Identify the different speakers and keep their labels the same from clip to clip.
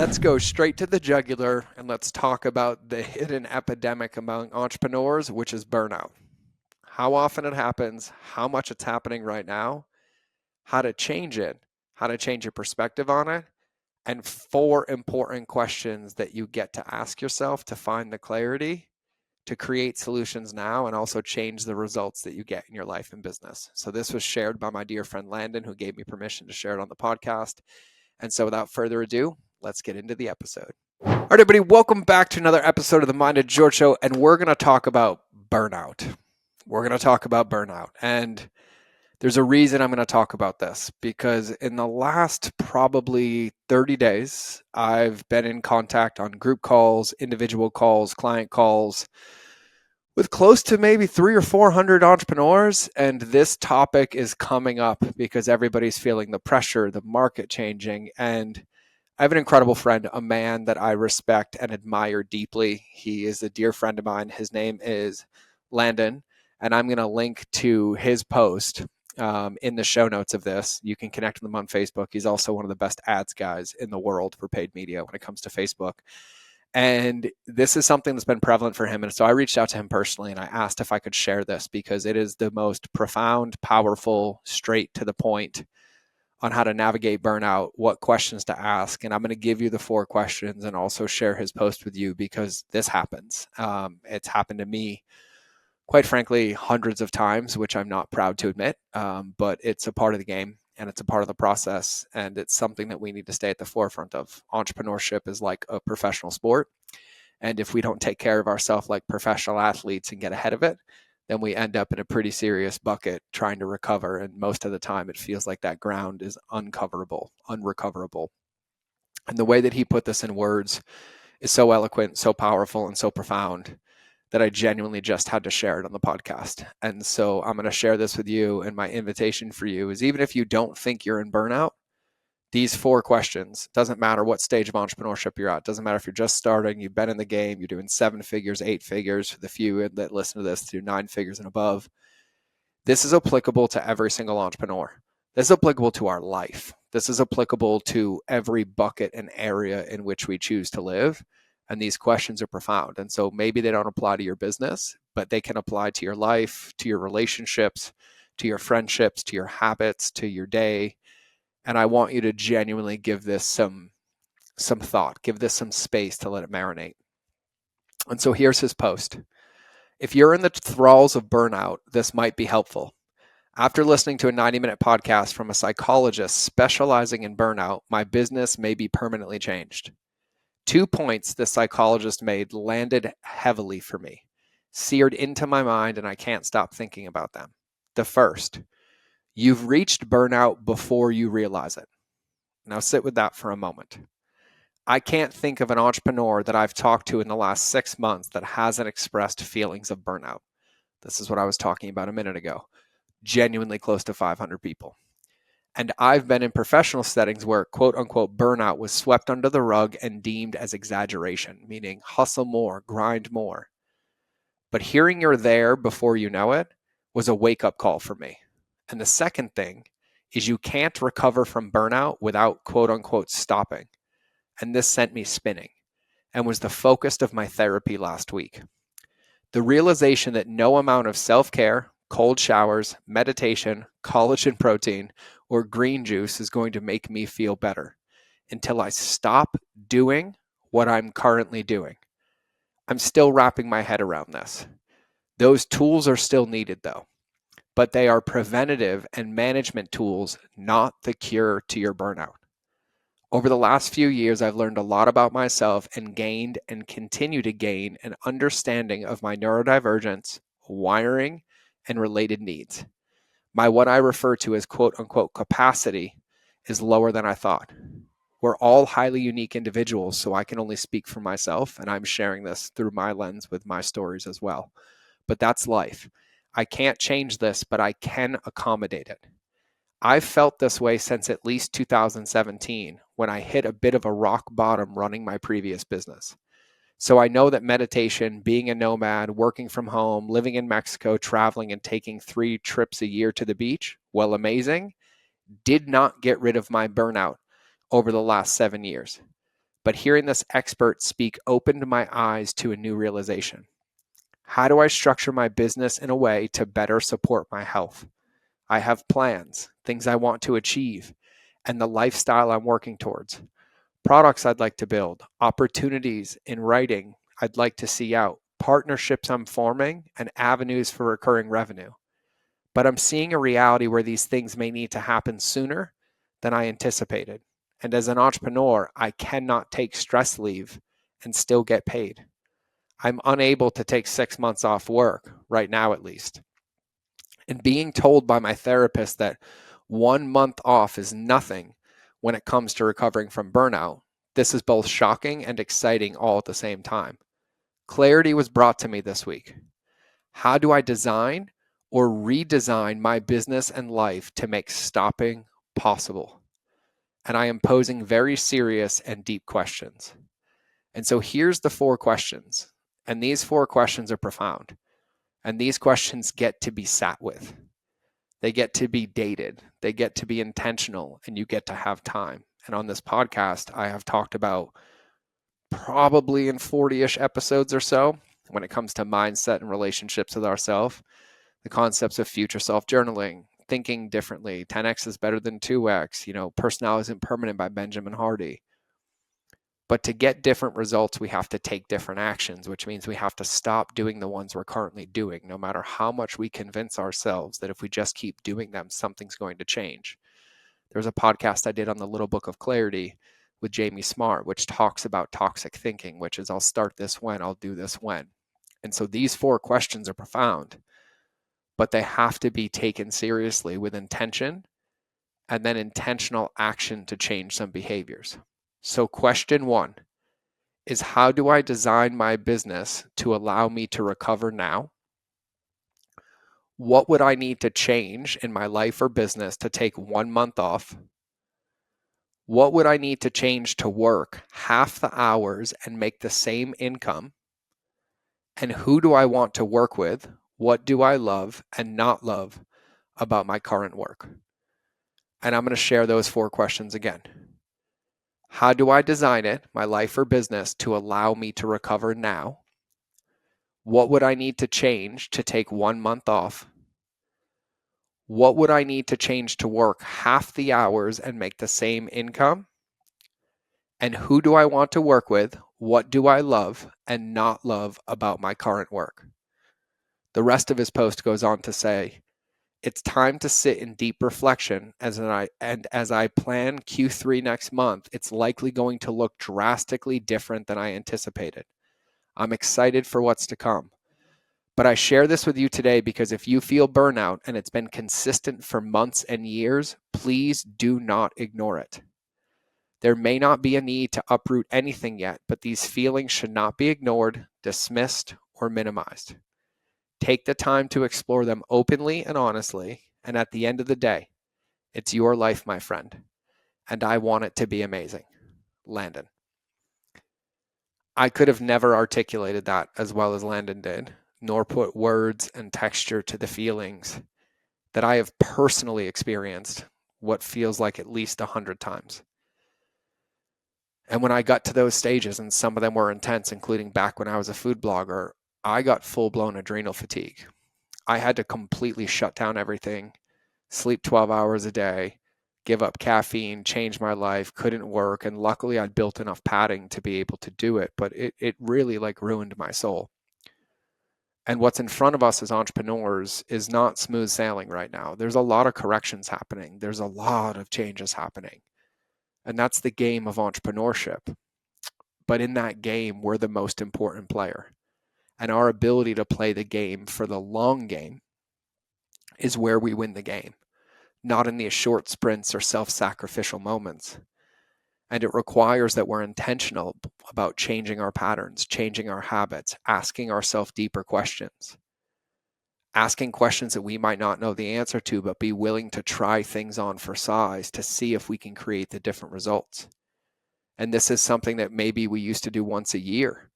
Speaker 1: let's go straight to the jugular and let's talk about the hidden epidemic among entrepreneurs, which is burnout. How often it happens, how much it's happening right now, how to change it, how to change your perspective on it, and four important questions that you get to ask yourself to find the clarity to create solutions now and also change the results that you get in your life and business. So this was shared by my dear friend Landon, who gave me permission to share it on the podcast. And so without further ado, let's get into the episode. All right, everybody, welcome back to another episode of the Mind of George Show, and we're going to talk about burnout. We're going to talk about burnout. And there's a reason I'm going to talk about this, because in the last probably 30 days, I've been in contact on group calls, individual calls, client calls with close to maybe 300 or 400 entrepreneurs. And this topic is coming up because everybody's feeling the pressure, the market changing. And I have an incredible friend, a man that I respect and admire deeply. He is a dear friend of mine. His name is Landon, and I'm going to link to his post in the show notes of this. You can connect with him on Facebook. He's also one of the best ads guys in the world for paid media when it comes to Facebook. And this is something that's been prevalent for him. And so I reached out to him personally and I asked if I could share this because it is the most profound, powerful, straight to the point on how to navigate burnout, what questions to ask. And I'm going to give you the four questions and also share his post with you because this happens. It's happened to me, quite frankly, hundreds of times, which I'm not proud to admit, but it's a part of the game and it's a part of the process. And it's something that we need to stay at the forefront of. Entrepreneurship is like a professional sport. And if we don't take care of ourselves like professional athletes and get ahead of it, then we end up in a pretty serious bucket trying to recover. And most of the time, it feels like that ground is uncoverable, unrecoverable. And the way that he put this in words is so eloquent, so powerful, and so profound that I genuinely just had to share it on the podcast. And so I'm going to share this with you. And my invitation for you is, even if you don't think you're in burnout, these four questions, doesn't matter what stage of entrepreneurship you're at, doesn't matter if you're just starting, you've been in the game, you're doing 7 figures, 8 figures, for the few that listen to this, do 9 figures and above. This is applicable to every single entrepreneur. This is applicable to our life. This is applicable to every bucket and area in which we choose to live. And these questions are profound. And so maybe they don't apply to your business, but they can apply to your life, to your relationships, to your friendships, to your habits, to your day. And I want you to genuinely give this some thought, give this some space to let it marinate. And so here's his post. If you're in the thralls of burnout, this might be helpful. After listening to a 90-minute podcast from a psychologist specializing in burnout, my business may be permanently changed. 2 points the psychologist made landed heavily for me, seared into my mind, and I can't stop thinking about them. The first, you've reached burnout before you realize it. Now sit with that for a moment. I can't think of an entrepreneur that I've talked to in the last 6 months that hasn't expressed feelings of burnout. This is what I was talking about a minute ago. Genuinely close to 500 people. And I've been in professional settings where quote unquote burnout was swept under the rug and deemed as exaggeration, meaning hustle more, grind more. But hearing you're there before you know it was a wake-up call for me. And the second thing is you can't recover from burnout without quote unquote stopping. And this sent me spinning and was the focus of my therapy last week. The realization that no amount of self-care, cold showers, meditation, collagen protein, or green juice is going to make me feel better until I stop doing what I'm currently doing. I'm still wrapping my head around this. Those tools are still needed though, but they are preventative and management tools, not the cure to your burnout. Over the last few years, I've learned a lot about myself and gained and continue to gain an understanding of my neurodivergence, wiring, and related needs. My what I refer to as quote unquote capacity is lower than I thought. We're all highly unique individuals, so I can only speak for myself, and I'm sharing this through my lens with my stories as well. But that's life. I can't change this, but I can accommodate it. I've felt this way since at least 2017 when I hit a bit of a rock bottom running my previous business. So I know that meditation, being a nomad, working from home, living in Mexico, traveling and taking 3 trips a year to the beach, while amazing, did not get rid of my burnout over the last 7 years. But hearing this expert speak opened my eyes to a new realization. How do I structure my business in a way to better support my health? I have plans, things I want to achieve, and the lifestyle I'm working towards. Products I'd like to build, opportunities in writing I'd like to see out, partnerships I'm forming, and avenues for recurring revenue. But I'm seeing a reality where these things may need to happen sooner than I anticipated. And as an entrepreneur, I cannot take stress leave and still get paid. I'm unable to take 6 months off work, right now at least. And being told by my therapist that 1 month off is nothing when it comes to recovering from burnout, this is both shocking and exciting all at the same time. Clarity was brought to me this week. How do I design or redesign my business and life to make stopping possible? And I am posing very serious and deep questions. And so here's the 4 questions. And these 4 questions are profound. And these questions get to be sat with. They get to be dated. They get to be intentional, and you get to have time. And on this podcast, I have talked about probably in 40-ish episodes or so when it comes to mindset and relationships with ourselves, the concepts of future self journaling, thinking differently, 10x is better than 2x, personality isn't permanent by Benjamin Hardy. But to get different results, we have to take different actions, which means we have to stop doing the ones we're currently doing, no matter how much we convince ourselves that if we just keep doing them, something's going to change. There's a podcast I did on the Little Book of Clarity with Jamie Smart, which talks about toxic thinking, which is I'll start this when, I'll do this when. And so these 4 questions are profound, but they have to be taken seriously with intention and then intentional action to change some behaviors. So question 1 is, how do I design my business to allow me to recover now? What would I need to change in my life or business to take 1 month off? What would I need to change to work half the hours and make the same income? And who do I want to work with? What do I love and not love about my current work? And I'm going to share those 4 questions again. How do I design it, my life or business, to allow me to recover now? What would I need to change to take 1 month off? What would I need to change to work half the hours and make the same income? And who do I want to work with? What do I love and not love about my current work? The rest of his post goes on to say, it's time to sit in deep reflection as I plan Q3 next month, it's likely going to look drastically different than I anticipated. I'm excited for what's to come. But I share this with you today because if you feel burnout and it's been consistent for months and years, please do not ignore it. There may not be a need to uproot anything yet, but these feelings should not be ignored, dismissed, or minimized. Take the time to explore them openly and honestly, and at the end of the day, it's your life, my friend, and I want it to be amazing. Landon. I could have never articulated that as well as Landon did, nor put words and texture to the feelings that I have personally experienced what feels like at least 100 times. And when I got to those stages, and some of them were intense, including back when I was a food blogger, I got full-blown adrenal fatigue. I had to completely shut down everything, sleep 12 hours a day, give up caffeine, change my life, couldn't work. And luckily I'd built enough padding to be able to do it, but it really ruined my soul. And what's in front of us as entrepreneurs is not smooth sailing right now. There's a lot of corrections happening. There's a lot of changes happening. And that's the game of entrepreneurship. But in that game, we're the most important player. And our ability to play the game for the long game is where we win the game, not in these short sprints or self-sacrificial moments. And it requires that we're intentional about changing our patterns, changing our habits, asking ourselves deeper questions, asking questions that we might not know the answer to, but be willing to try things on for size to see if we can create the different results. And this is something that maybe we used to do once a year,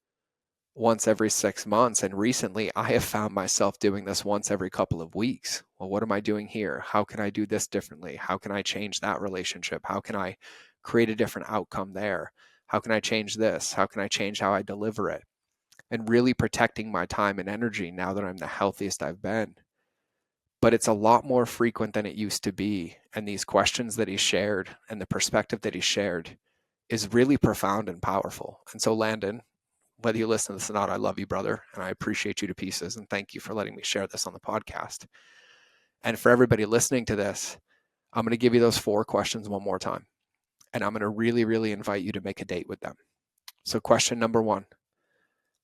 Speaker 1: once every 6 months. And recently I have found myself doing this once every couple of weeks. Well, what am I doing here? How can I do this differently? How can I change that relationship? How can I create a different outcome there? How can I change this? How can I change how I deliver it? And really protecting my time and energy now that I'm the healthiest I've been. But it's a lot more frequent than it used to be. And these questions that he shared and the perspective that he shared is really profound and powerful. And so, Landon, whether you listen to this or not, I love you, brother, and I appreciate you to pieces. And thank you for letting me share this on the podcast. And for everybody listening to this, I'm going to give you those 4 questions one more time. And I'm going to really, really invite you to make a date with them. So question number 1,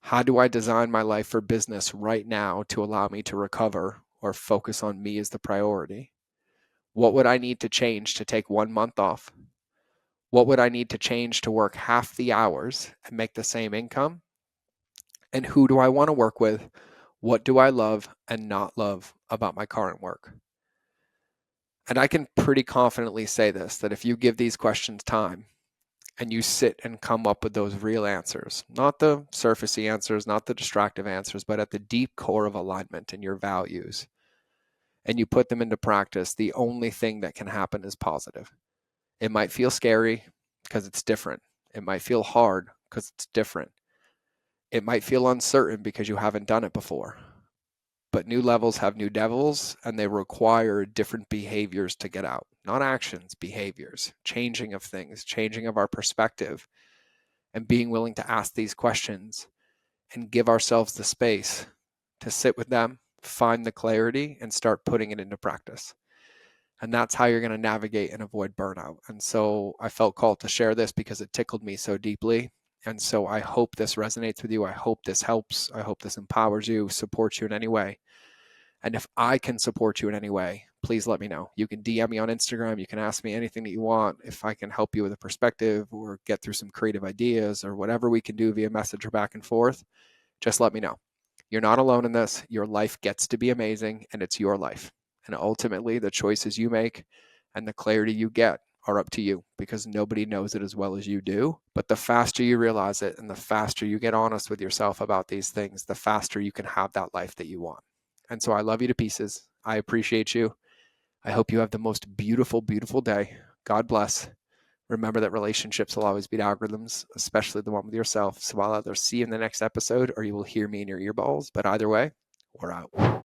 Speaker 1: how do I design my life for business right now to allow me to recover or focus on me as the priority? What would I need to change to take 1 month off? What would I need to change to work half the hours and make the same income? And who do I want to work with? What do I love and not love about my current work? And I can pretty confidently say this, that if you give these questions time and you sit and come up with those real answers, not the surfacey answers, not the distractive answers, but at the deep core of alignment and your values, and you put them into practice, the only thing that can happen is positive. It might feel scary because it's different. It might feel hard because it's different. It might feel uncertain because you haven't done it before. But new levels have new devils, and they require different behaviors to get out. Not actions, behaviors, changing of things, changing of our perspective, and being willing to ask these questions and give ourselves the space to sit with them, find the clarity, and start putting it into practice. And that's how you're going to navigate and avoid burnout. And so I felt called to share this because it tickled me so deeply. And so I hope this resonates with you. I hope this helps. I hope this empowers you, supports you in any way. And if I can support you in any way, please let me know. You can DM me on Instagram. You can ask me anything that you want. If I can help you with a perspective or get through some creative ideas or whatever we can do via message or back and forth, just let me know. You're not alone in this. Your life gets to be amazing, and it's your life. And ultimately, the choices you make and the clarity you get are up to you, because nobody knows it as well as you do. But the faster you realize it and the faster you get honest with yourself about these things, the faster you can have that life that you want. And so I love you to pieces. I appreciate you. I hope you have the most beautiful, beautiful day. God bless. Remember that relationships will always beat algorithms, especially the one with yourself. So I'll either see you in the next episode or you will hear me in your earballs. But either way, we're out.